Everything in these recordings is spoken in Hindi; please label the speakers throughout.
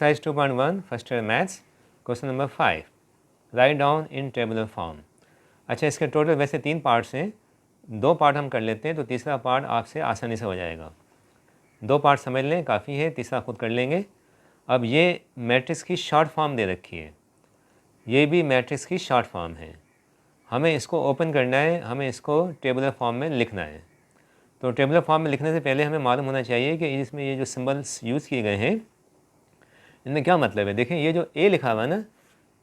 Speaker 1: Exercise 2.1 first year maths question number 5 write down in tabular form. अच्छा, इसके टोटल वैसे 3 पार्ट्स हैं, 2 पार्ट हम कर लेते हैं तो तीसरा पार्ट आपसे आसानी से हो जाएगा। 2 पार्ट समझ लें काफ़ी है, तीसरा खुद कर लेंगे। अब ये मैट्रिक्स की शॉर्ट फॉर्म दे रखी है, ये भी मैट्रिक्स की शॉर्ट फॉर्म है। हमें इसको ओपन करना है, हमें इसको टेबुलर फॉर्म में लिखना है। तो टेबुलर फॉर्म में लिखने से पहले हमें मालूम होना चाहिए कि इसमें ये जो सिंबल्स यूज़ किए गए हैं इनमें क्या मतलब है। देखें ये जो ए लिखा हुआ है ना,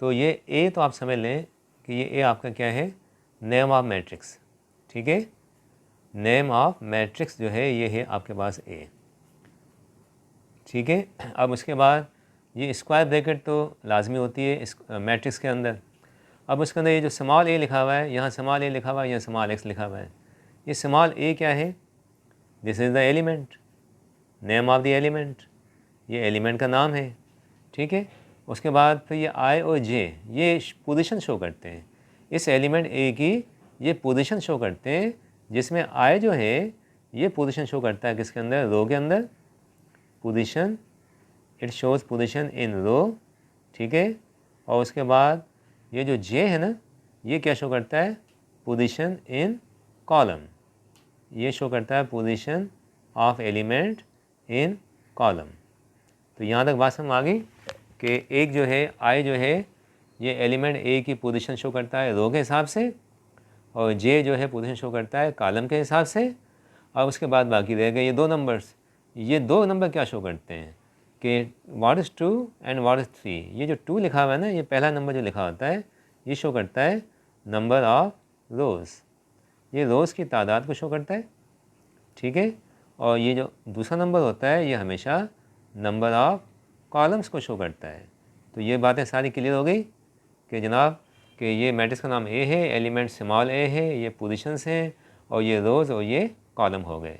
Speaker 1: तो ये ए तो आप समझ लें कि ये ए आपका क्या है, नेम ऑफ मैट्रिक्स। ठीक है, नेम ऑफ मैट्रिक्स जो है ये है आपके पास ए। ठीक है, अब उसके बाद ये स्क्वायर ब्रैकेट तो लाजमी होती है इस मैट्रिक्स के अंदर। अब उसके अंदर ये जो स्मॉल ए लिखा हुआ है, यहाँ स्मॉल ए लिखा हुआ है, यहाँ स्मॉल एक्स लिखा हुआ है। ये स्मॉल ए क्या है, this is the element, name of the element, ये एलिमेंट का नाम है। ठीक है, उसके बाद फिर ये आई और जे ये पोजीशन शो करते हैं, इस एलिमेंट ए की ये पोजीशन शो करते हैं, जिसमें आई जो है ये पोजीशन शो करता है किसके अंदर, रो के अंदर, position, it shows position in row. ठीक है, और उसके बाद ये जो जे है ना, ये क्या शो करता है, पोजीशन इन कॉलम, ये शो करता है position of element in column. तो यहाँ तक बात समझ आ गई कि एक जो है आई जो है ये एलिमेंट ए की पोजीशन शो करता है रो के हिसाब से, और जे जो है पोजीशन शो करता है कॉलम के हिसाब से। और उसके बाद बाकी रह गए ये 2 नंबर्स। ये 2 नंबर क्या शो करते हैं कि what is 2 and what is 3। ये जो 2 लिखा हुआ है ना, ये पहला नंबर जो लिखा होता है ये शो करता है नंबर ऑफ रोज़, ये रोज़ की तादाद को शो करता है। ठीक है, और ये जो दूसरा नंबर होता है ये हमेशा नंबर ऑफ कॉलम्स को शो करता है। तो ये बातें सारी क्लियर हो गई कि जनाब कि ये मैट्रिक्स का नाम ए है, एलिमेंट स्मॉल ए है, ये पोजीशंस हैं, और ये रोज़ और ये कॉलम हो गए।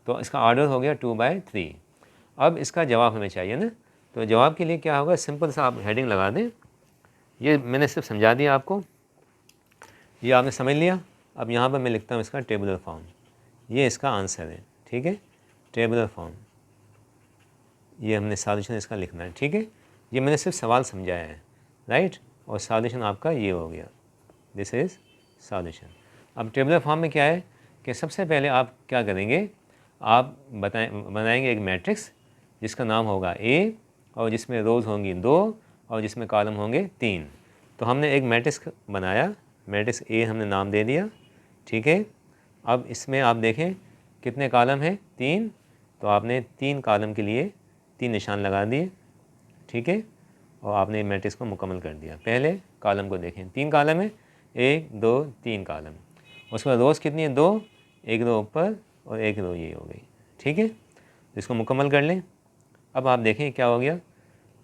Speaker 1: तो इसका ऑर्डर हो गया 2/3। अब इसका जवाब हमें चाहिए ना, तो जवाब के लिए क्या होगा, सिंपल सा आप हेडिंग लगा दें। ये मैंने सिर्फ समझा दिया आपको, ये आपने समझ लिया। अब यहाँ पर मैं लिखता हूँ इसका टेबुलर फॉर्म, ये इसका आंसर है। ठीक है, टेबुलर फॉर्म, ये हमने सॉल्यूशन इसका लिखना है। ठीक है, ये मैंने सिर्फ सवाल समझाया है, राइट, और सॉल्यूशन आपका ये हो गया, दिस इज़ सॉल्यूशन। अब टेबुलर फॉर्म में क्या है कि सबसे पहले आप क्या करेंगे, आप बनाएंगे एक मैट्रिक्स जिसका नाम होगा ए, और जिसमें रोज़ होंगी 2 और जिसमें कॉलम होंगे 3। तो हमने एक मैट्रिक्स बनाया, मैट्रिक्स ए हमने नाम दे दिया। ठीक है, अब इसमें आप देखें कितने कॉलम हैं, 3। तो आपने 3 कॉलम के लिए 3 निशान लगा दिए। ठीक है, और आपने मैट्रिक्स को मुकम्मल कर दिया। पहले कॉलम को देखें, 3 कॉलम है, 1 2 3 कॉलम। उसके बाद रोज़ कितनी है, 2, 1 रो ऊपर और 1 रो ये हो गई। ठीक है, इसको मुकम्मल कर लें। अब आप देखें क्या हो गया,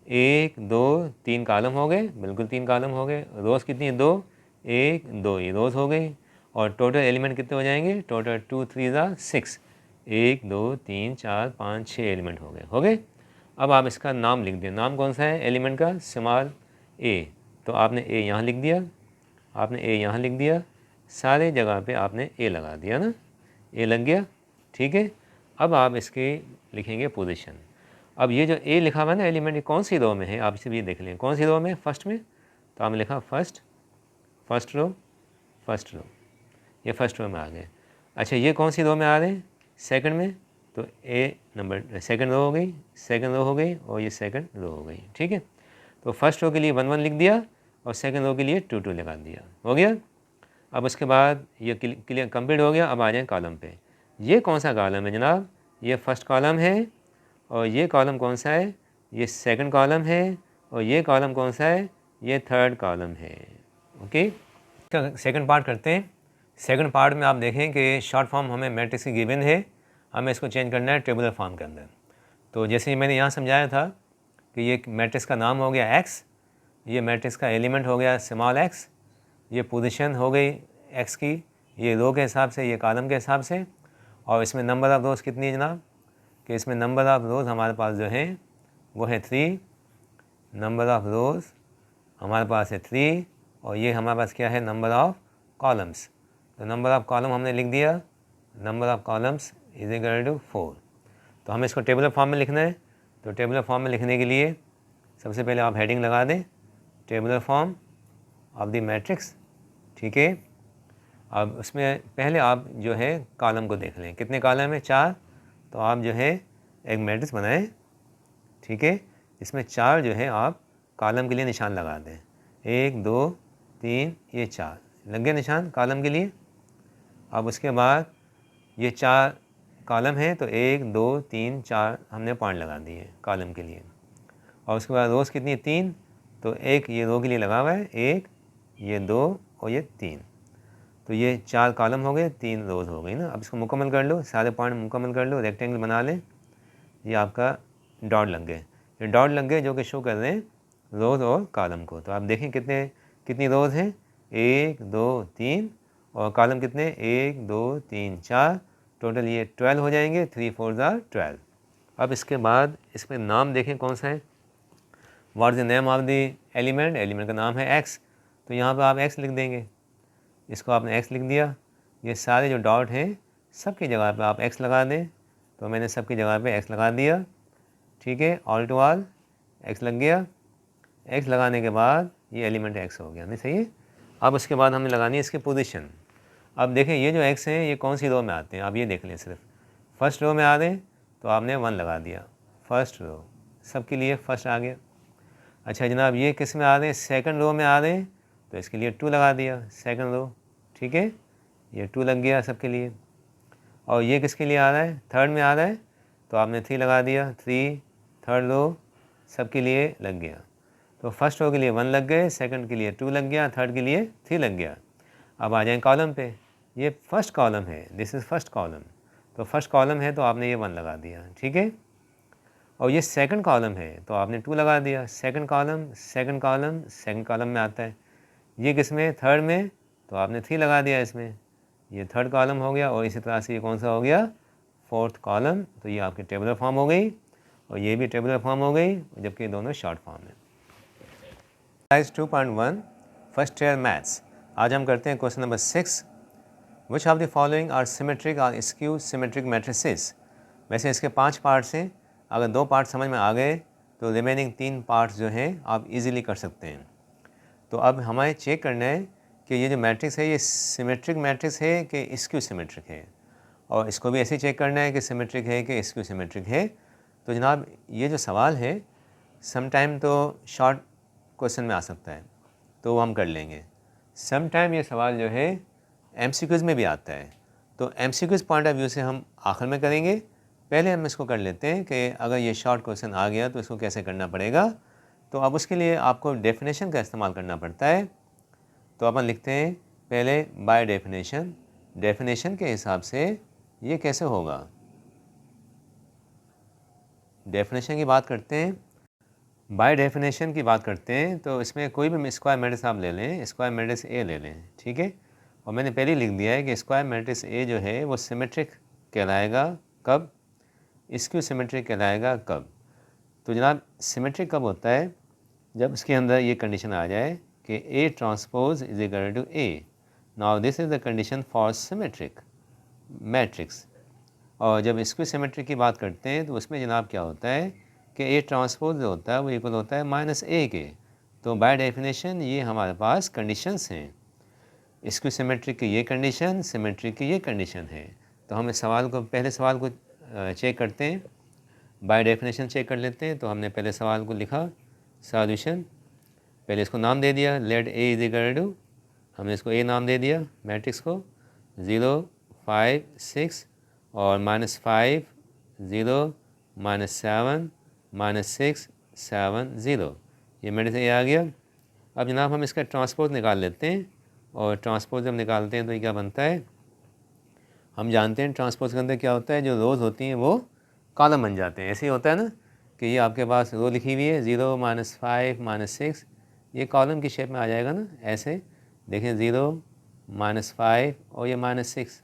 Speaker 1: 1 2 3 कॉलम हो गए, बिल्कुल 3 कॉलम हो गए। रोज़ कितनी है, 2, 1 2 ये रोज़ हो गई, और टोटल एलिमेंट कितने हो जाएंगे, टोटल 2 3 6, 1 2 3 4 5 6 एलिमेंट हो गए। अब आप इसका नाम लिख दें, नाम कौन सा है एलिमेंट का, स्मॉल ए। तो आपने ए यहाँ लिख दिया, आपने ए यहाँ लिख दिया, सारे जगह पे आपने ए लगा दिया ना, ए लग गया। ठीक है, अब आप इसके लिखेंगे पोजीशन। अब ये जो ए लिखा हुआ है ना एलिमेंट, ये कौन सी रो में है, आप इसे भी देख लें कौन सी रो में, फर्स्ट में। तो आपने लिखा फर्स्ट रो, ये फर्स्ट रो में आ गए। अच्छा, ये कौन सी रो में आ रहे हैं, सेकंड में। तो ए नंबर सेकंड रो हो गई, सेकंड रो हो गई, और ये सेकंड रो हो गई। ठीक है, तो फर्स्ट रो के लिए 1 1 लिख दिया, और सेकंड रो के लिए 2 2 लगा दिया, हो गया। अब उसके बाद ये क्लियर कंप्लीट हो गया। अब आ जाए कॉलम पे, ये कौन सा कॉलम है जनाब, ये फर्स्ट कॉलम है, और ये कॉलम कौन सा है, ये सेकंड कॉलम है, और ये कॉलम कौन सा है, ये थर्ड कॉलम है। ओके, सेकंड पार्ट करते हैं। सेकंड पार्ट में आप देखें कि शॉर्ट फॉर्म हमें मैट्रिक्स की गिवन है, हमें इसको चेंज करना है टेबुलर फॉर्म के अंदर। तो जैसे ही मैंने यहाँ समझाया था कि ये मैट्रिक्स का नाम हो गया एक्स, ये मैट्रिक्स का एलिमेंट हो गया स्मॉल एक्स, ये पोजीशन हो गई एक्स की, ये रो के हिसाब से, ये कॉलम के हिसाब से, और इसमें नंबर ऑफ़ रोज़ कितनी है जनाब, कि इसमें नंबर ऑफ़ रोज़ हमारे पास जो है वो है 3, नंबर ऑफ़ रोज़ हमारे पास है 3, और ये हमारे पास क्या है, नंबर ऑफ़ कॉलम्स। तो नंबर ऑफ़ कॉलम हमने लिख दिया, number of columns is equal to 4। तो हमें इसको टेबुलर फॉर्म में लिखना है। तो टेबुलर फॉर्म में लिखने के लिए सबसे पहले आप हेडिंग लगा दें tabular form of the matrix, ठीक है। अब उसमें पहले आप जो है कॉलम को देख लें, कितने कॉलम है, 4। तो आप जो है एक मैट्रिक्स बनाएं, ठीक है। इसमें 4 जो है आप कॉलम के लिए निशान लगा दें, 1 2 3 ये 4 लग गए निशान कॉलम के लिए। अब उसके बाद ये 4 कॉलम है तो 1 2 3 4 हमने पॉइंट लगा दिए कॉलम के लिए। और उसके बाद रोज़ कितनी, 3, तो एक ये रो के लिए लगा हुआ है, 1 ये 2 और ये 3, तो ये 4 कॉलम हो गए, 3 रोज़ हो गई ना। अब इसको मुकम्मल कर लो, सारे पॉइंट मुकम्मल कर लो, रेक्टेंगल बना लें। ये आपका डॉट लग गए, ये डॉट लग गए जो कि शो कर रहे हैं रोज़ और कॉलम को। तो आप देखें कितनी रोज़ हैं, 1 2 3, और कॉलम कितने, 1 2 3 4, टोटल ये 12 हो जाएंगे, 3 4 12। अब इसके बाद इसमें नाम देखें कौन सा है, what is the name of the element, element का नाम है x, तो यहाँ पर आप x लिख देंगे। इसको आपने x लिख दिया। ये सारे जो डॉट हैं सबकी जगह पे आप x लगा दें, तो मैंने सबकी जगह पे x लगा दिया, ठीक है। ऑल टू ऑल x लग गया। x लगाने के बाद ये एलिमेंट x हो गया, नहीं सही है। अब उसके बाद हमें लगानी है इसकी पोजीशन। अब देखें ये जो x हैं ये कौन सी रो में आते हैं, आप ये देख लें, सिर्फ फर्स्ट रो में आ रहे हैं तो आपने 1 लगा दिया, फर्स्ट रो सबके लिए फर्स्ट आ गया। अच्छा जनाब ये किस में आ रहे हैं, सेकंड रो में आ रहे हैं तो इसके लिए 2 लगा दिया, सेकंड रो, ठीक है, ये 2 लग गया सबके लिए। और ये किसके लिए आ रहा है, थर्ड में आ रहा है तो आपने 3 लगा दिया, 3 थर्ड रो सबके लिए लग गया। तो फर्स्ट रो के लिए 1 लग गए, सेकंड के लिए 2 लग गया, थर्ड के लिए 3 लग गया। अब आ जाएं कॉलम पे, ये फर्स्ट कॉलम है, दिस इज़ फर्स्ट कॉलम, तो फर्स्ट कॉलम है तो आपने ये 1 लगा दिया, ठीक है। और ये सेकंड कॉलम है तो आपने 2 लगा दिया, second column second column second column में आता है। ये किस में, थर्ड में, तो आपने 3 लगा दिया इसमें, ये थर्ड कॉलम हो गया। और इसी तरह से ये कौन सा हो गया, फोर्थ कॉलम। तो ये आपकी टेबुलर फॉर्म हो गई और ये भी टेबुलर फॉर्म हो गई, जबकि दोनों शॉर्ट फॉर्म है। Exercise 2.1 first year maths. आज हम करते हैं question number 6, which of the following are symmetric और स्क्यू सिमेट्रिक मैट्रिसेस। वैसे इसके 5 पार्ट्स हैं, अगर 2 पार्ट समझ में आ गए तो रिमेनिंग 3 पार्ट्स जो हैं आप इजीली कर सकते हैं। तो अब हमें चेक करना है कि ये जो मैट्रिक्स है ये सिमेट्रिक मैट्रिक्स है कि स्क्यू सिमेट्रिक है, और इसको भी ऐसे चेक करना है कि सिमेट्रिक है कि स्क्यू सिमेट्रिक है। तो जनाब ये जो सवाल है सम टाइम तो शॉर्ट क्वेश्चन में आ सकता है तो वो हम कर लेंगे, सम टाइम ये सवाल जो है MCQs में भी आता है, तो MCQs पॉइंट ऑफ व्यू से हम आखिर में करेंगे। पहले हम इसको कर लेते हैं कि अगर ये शॉर्ट क्वेश्चन आ गया तो इसको कैसे करना पड़ेगा। तो अब उसके लिए आपको डेफिनेशन का इस्तेमाल करना पड़ता है। तो अपन लिखते हैं पहले बाय डेफिनेशन, डेफिनेशन के हिसाब से ये कैसे होगा। डेफिनेशन की बात करते हैं, बाय डेफिनेशन की बात करते हैं, तो इसमें कोई भी स्क्वायर मैट्रिक्स आप ले लें, स्क्वायर मैट्रिक्स ए ले लें, ठीक है। और मैंने पहले लिख दिया है कि स्क्वायर मैट्रिक्स ए जो है वो सिमेट्रिक कहलाएगा कब, स्क्यू सिमेट्रिक कहलाएगा कब। तो जनाब सिमेट्रिक कब होता है, जब इसके अंदर ये कंडीशन आ जाए कि A transpose is equal to A. Now this is the condition for symmetric matrix. और जब स्क्यू सिमेट्रिक की बात करते हैं तो उसमें जनाब क्या होता है कि ए ट्रांसपोज जो होता है वो इक्वल होता है -a के। तो बाय डेफिनेशन ये हमारे पास कंडीशंस हैं, स्क्यू सिमेट्रिक की ये कंडीशन, सिमेट्रिक की ये कंडीशन है। तो हम इस सवाल को, पहले सवाल को चेक करते हैं, बाय डेफिनेशन चेक कर लेते हैं। तो हमने पहले सवाल को लिखा सॉल्यूशन, पहले इसको नाम दे दिया let A is equal to, हमने इसको ए नाम दे दिया मैट्रिक्स को, 0 5 6 और -5 0 -7 -6 7 0, ये मैट्रिक्स ए आ गया। अब जनाब हम इसका ट्रांसपोज निकाल लेते हैं, और ट्रांसपोज जब निकालते हैं तो ये क्या बनता है, हम जानते हैं ट्रांसपोज के अंदर क्या होता है, जो रोज़ होती हैं वो कॉलम बन जाते हैं। ऐसे ही होता है ना कि ये आपके पास रो लिखी हुई है 0 -5 -6, ये कॉलम की शेप में आ जाएगा ना, ऐसे देखें 0 -5 और ये -6,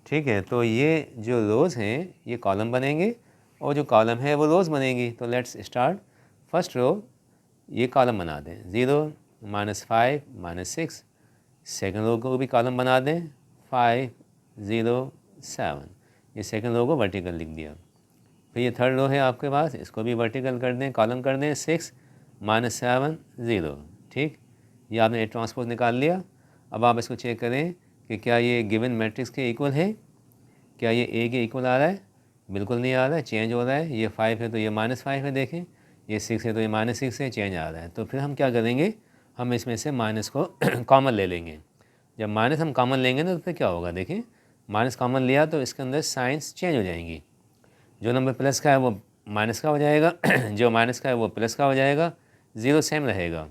Speaker 1: ठीक है। तो ये जो रोज़ हैं ये कॉलम बनेंगे और जो कॉलम है वो रोज़ बनेगी। तो लेट्स स्टार्ट, फर्स्ट रो ये कॉलम बना दें 0 -5 -6, सेकंड रो को भी कॉलम बना दें 5 0 7, ये सेकंड रो को वर्टिकल लिख दिया। फिर ये थर्ड रो है आपके पास, इसको भी वर्टिकल कर दें, कॉलम कर दें 6 -7 0। ठीक, ये आपने ए ट्रांसपोज निकाल लिया। अब आप इसको चेक करें कि क्या ये गिवन मैट्रिक्स के इक्वल है, क्या ये ए के इक्वल आ रहा है? बिल्कुल नहीं आ रहा है, चेंज हो रहा है। ये 5 है तो ये -5 है, देखें ये 6 है तो ये -6 है, चेंज आ रहा है। तो फिर हम क्या करेंगे, हम इसमें से माइनस को कॉमन ले लेंगे। जब माइनस हम कॉमन लेंगे ना तो फिर क्या होगा, देखिए माइनस कॉमन लिया तो इसके अंदर साइंस चेंज हो जाएंगी। जो नंबर प्लस का है वो माइनस का हो जाएगा, जो माइनस का है वो प्लस का हो जाएगा, ज़ीरो सेम रहेगा।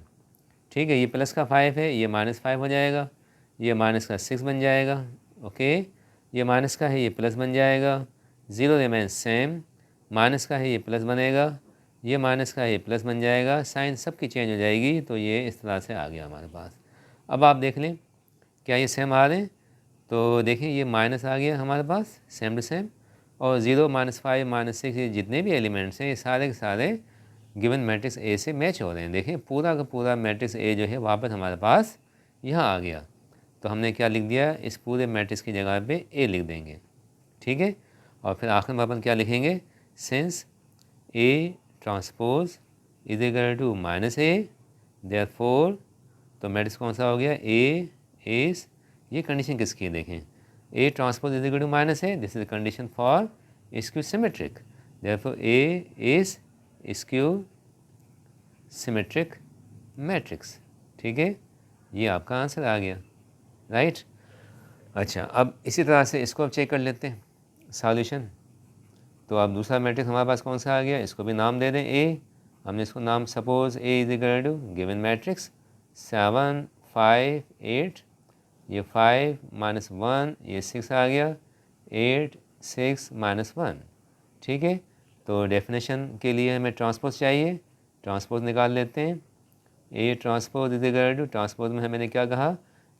Speaker 1: ठीक है, ये प्लस का 5 है, ये -5 हो जाएगा, ये माइनस का 6 बन जाएगा। ओके, ये माइनस का है, ये प्लस बन जाएगा, ज़ीरो रिमेन सेम। माइनस का है, ये प्लस बनेगा, ये माइनस का है, ये प्लस बन जाएगा, साइन सबकी चेंज हो जाएगी। तो ये इस तरह से आ गया हमारे पास। अब आप देख लें क्या ये सेम आ रहे हैं, तो देखिए ये माइनस आ गया हमारे पास सेम टू सेम, और ज़ीरो -5 -6 ये जितने भी एलिमेंट्स हैं ये सारे के सारे गिवन मैट्रिक्स ए से मैच हो रहे हैं। देखिए पूरा का पूरा मैट्रिक्स ए जो है वापस हमारे पास यहाँ आ गया। तो हमने क्या लिख दिया, इस पूरे मैट्रिक्स की जगह पे ए लिख देंगे। ठीक है, और फिर आखिर में अपन क्या लिखेंगे, since A transpose is equal to -a, therefore, तो मैट्रिक्स कौन सा हो गया, ए इज, ये कंडीशन किसकी है देखें, A transpose is equal to -a, this is condition for skew symmetric, therefore A is skew symmetric matrix. ठीक है, ये आपका आंसर आ गया, राइट। अच्छा, अब इसी तरह से इसको अब चेक कर लेते हैं सॉल्यूशन। तो अब दूसरा मैट्रिक्स हमारे पास कौन सा आ गया, इसको भी नाम दे दें ए। हमने इसको नाम suppose A is equal to given matrix 7 5 8, ये 5 -1, ये 6 आ गया, 8 6 -1। ठीक है, तो डेफिनेशन के लिए हमें ट्रांसपोज चाहिए, ट्रांसपोज निकाल लेते हैं। A transpose is equal to, transpose में मैंने क्या कहा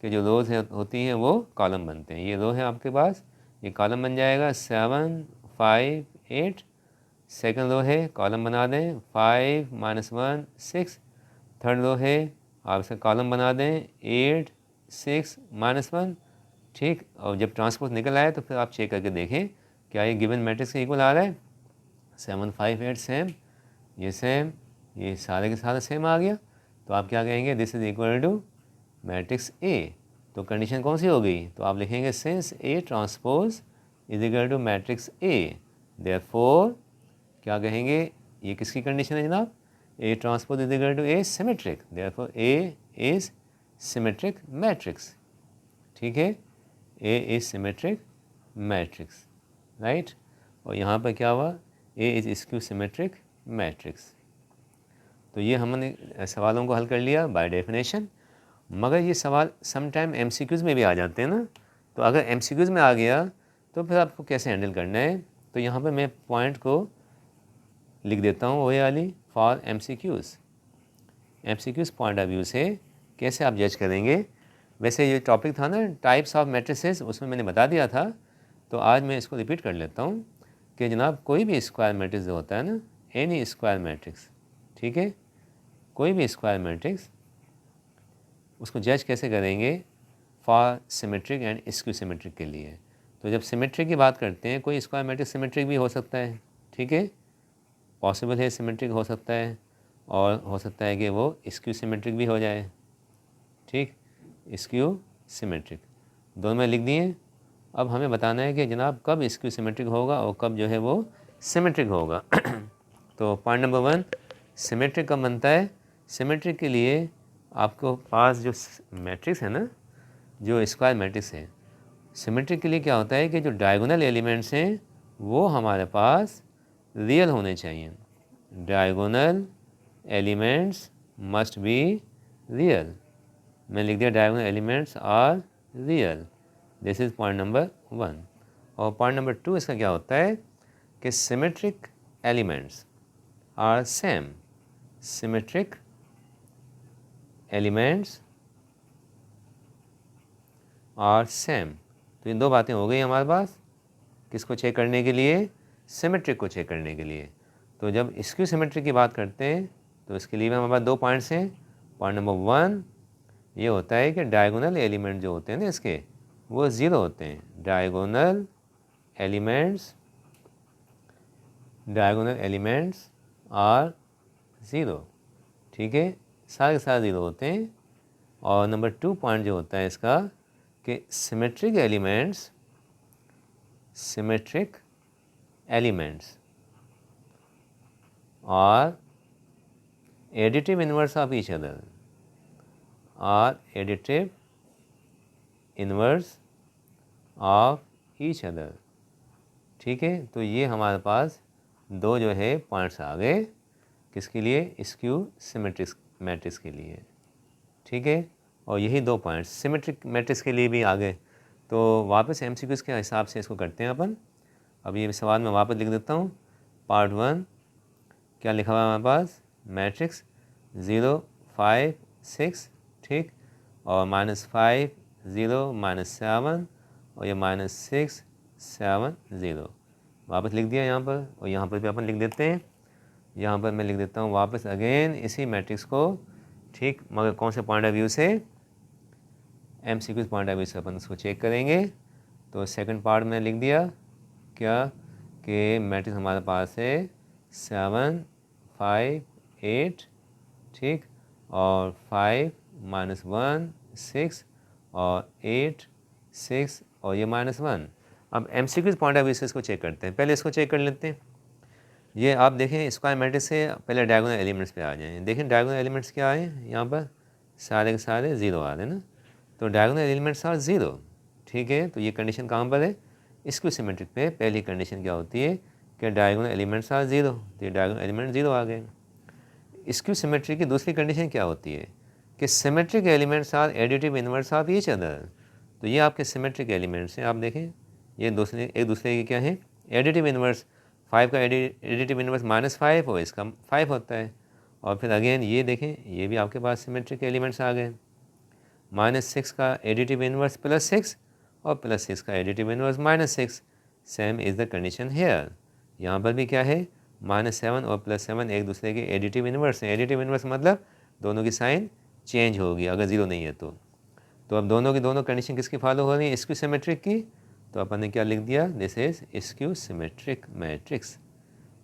Speaker 1: कि जो रोज होती हैं वो कॉलम बनते हैं। ये रो है आपके पास, ये कॉलम बन जाएगा 7 5 8, सेकंड रो है कॉलम बना दें 5 -1 6, थर्ड रो है आप इसका कॉलम बना दें 8 6 -1। ठीक, और जब ट्रांसपोज निकल आए तो फिर आप चेक करके देखें क्या ये गिवन मैट्रिक्स के इक्वल आ रहा है। 7 5 8 सेम, ये सेम, ये सारे के सारे सेम आ गया। तो आप क्या कहेंगे, this is equal to matrix A. तो कंडीशन कौन सी हो गई, तो आप लिखेंगे since A transpose is equal to matrix A, therefore क्या कहेंगे, ये किसकी कंडीशन है जनाब, A transpose is equal to A symmetric, therefore A is symmetric matrix. ठीक है, A is symmetric matrix, right. और यहाँ पर क्या हुआ, A is skew symmetric matrix. तो ये हमने सवालों को हल कर लिया बाय डेफिनेशन। मगर ये सवाल सम टाइम एमसीक्यूज़ में भी आ जाते हैं ना, तो अगर एमसीक्यूज़ में आ गया तो फिर आपको कैसे हैंडल करना है। तो यहाँ पे मैं पॉइंट को लिख देता हूँ, वही वाली for MCQs. MCQs point of view से कैसे आप जज करेंगे। वैसे ये टॉपिक था ना टाइप्स ऑफ मैट्रिसेस, उसमें मैंने बता दिया था, तो आज मैं इसको रिपीट कर लेता हूँ कि जनाब कोई भी स्क्वायर मैट्रिक्स जो होता है ना, एनी स्क्वायर मैट्रिक्स, ठीक है, कोई भी स्क्वायर मैट्रिक्स, उसको जज कैसे करेंगे for symmetric and skew symmetric के लिए। तो जब सिमेट्रिक की बात करते हैं, कोई स्क्वायर मैट्रिक्स सिमेट्रिक भी हो सकता है, ठीक है, पॉसिबल है सिमेट्रिक हो सकता है, और हो सकता है कि वो स्क्यू सिमेट्रिक भी हो जाए। ठीक, स्क्यू सिमेट्रिक दोनों में लिख दिए। अब हमें बताना है कि जनाब कब स्क्यू सिमेट्रिक होगा और कब जो है वो सिमेट्रिक होगा। तो पॉइंट नंबर 1, सिमेट्रिक कब बनता है। सिमेट्रिक के लिए आपको पास जो मैट्रिक्स है ना, जो स्क्वायर मैट्रिक्स है, सिमेट्रिक के लिए क्या होता है कि जो डायगोनल एलिमेंट्स हैं वो हमारे पास रियल होने चाहिए। Diagonal elements must be real. मैं लिख दिया diagonal elements are real. This is point number 1। और पॉइंट नंबर 2 इसका क्या होता है कि symmetric elements are same. Symmetric elements are same. तो ये दो बातें हो गई हमारे पास, किसको चेक करने के लिए, सिमेट्रिक को चेक करने के लिए। तो जब स्क्यू सिमेट्रिक की बात करते हैं तो इसके लिए हमारे पास 2 पॉइंट्स हैं। पॉइंट नंबर 1 ये होता है कि डायगोनल एलिमेंट जो होते हैं ना इसके, वो ज़ीरो होते हैं। Diagonal elements are zero. ठीक है, सारे के सारे ज़ीरो होते हैं। और नंबर 2 पॉइंट जो होता है इसका कि symmetric elements are additive inverse of each other, ठीक है। तो ये हमारे पास दो जो है पॉइंट्स आ गए, किसके लिए? स्क्यू सिमेट्रिक मैट्रिक्स के लिए, ठीक है। और यही दो पॉइंट्स सिमेट्रिक मैट्रिक्स के लिए भी आ गए। तो वापस एमसीक्यूज़ के हिसाब से इसको करते हैं अपन। अब ये सवाल मैं वापस लिख देता हूँ। पार्ट 1 क्या लिखा हुआ है हमारे पास? मैट्रिक्स 0 5 6, ठीक, और -5 0 -7 और ये -6 7 0 वापस लिख दिया यहाँ पर। और यहाँ पर भी अपन लिख देते हैं। यहाँ पर मैं लिख देता हूँ वापस अगेन इसी मैट्रिक्स को, ठीक, मगर कौन से पॉइंट ऑफ व्यू से? एमसीक्यूज़ पॉइंट ऑफ व्यू से अपन उसको चेक करेंगे। तो सेकंड पार्ट में लिख दिया क्या कि मैट्रिक्स हमारे पास है 7 5 8, ठीक, और 5 -1 6 और 8 6 और ये -1। अब एमसीक्यूज़ पॉइंट ऑफ व्यू से इसको चेक करते हैं। पहले इसको चेक कर लेते हैं। ये आप देखें स्क्वायर मैट्रिक्स से पहले डायगोनल एलिमेंट्स पे आ जाएं। देखें डायगोनल एलिमेंट्स क्या आए यहाँ पर? सारे के सारे ज़ीरो आ रहे हैं ना। तो डायगोनल एलिमेंट्स आर ज़ीरो, ठीक है। तो ये कंडीशन कहाँ पर है? स्क्यू सिमेट्रिक पे पहली कंडीशन क्या होती है कि डायगोनल एलिमेंट्स आर ज़ीरो। तो ये डायगोनल एलिमेंट ज़ीरो आ गए। स्क्यू सिमेट्री की दूसरी कंडीशन क्या होती है कि symmetric elements are additive inverse of each other. तो ये आपके सिमेट्रिक एलिमेंट्स हैं। आप देखें ये एक दूसरे के क्या है? Additive inverse. 5 का एडिटिव इनवर्स -5 और इसका 5 होता है। और फिर अगेन ये देखें ये भी आपके पास सिमेट्रिक एलिमेंट्स आ गए। -6 का एडिटिव इनवर्स +6 और +6 का additive inverse -6। Same is the condition here. यहाँ पर भी क्या है? -7 और +7 एक दूसरे के एडिटिव इनवर्स हैं। एडिटिव इनवर्स मतलब दोनों की साइन चेंज होगी अगर ज़ीरो नहीं है तो। अब दोनों की दोनों कंडीशन किसकी फॉलो हो रही है? स्क्यू सिमेट्रिक की। तो अपन ने क्या लिख दिया? This is skew symmetric matrix,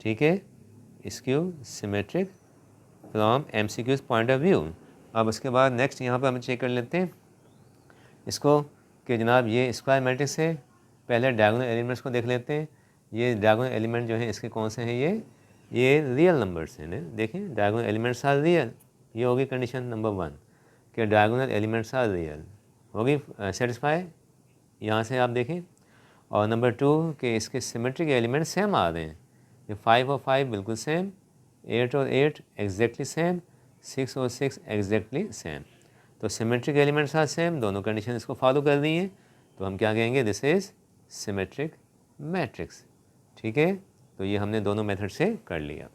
Speaker 1: ठीक है, skew symmetric from MCQs point of view. अब उसके बाद नेक्स्ट यहाँ पर हम चेक कर लेते हैं इसको कि जनाब ये स्क्वायर मैट्रिक्स है। पहले डायगोनल एलिमेंट्स को देख लेते हैं। ये डायगोनल एलिमेंट जो हैं इसके कौन से हैं? ये रियल नंबर्स हैं ना। देखें डायगोनल एलिमेंट्स आर रियल। ये होगी कंडीशन नंबर 1 कि डायगोनल एलिमेंट्स आर रियल, होगी सेटिस्फाई। यहाँ से आप देखें। और नंबर 2 कि इसके सिमेट्रिक एलिमेंट सेम आ रहे हैं। ये 5 और 5 बिल्कुल सेम, 8 और 8 एग्जैक्टली सेम, 6 और 6 एग्जैक्टली सेम। तो सिमेट्रिक एलिमेंट्स आर सेम, दोनों कंडीशन इसको फॉलो कर रही हैं। तो हम क्या कहेंगे? दिस इज़ सिमेट्रिक मैट्रिक्स, ठीक है। तो ये हमने दोनों मेथड से कर लिया।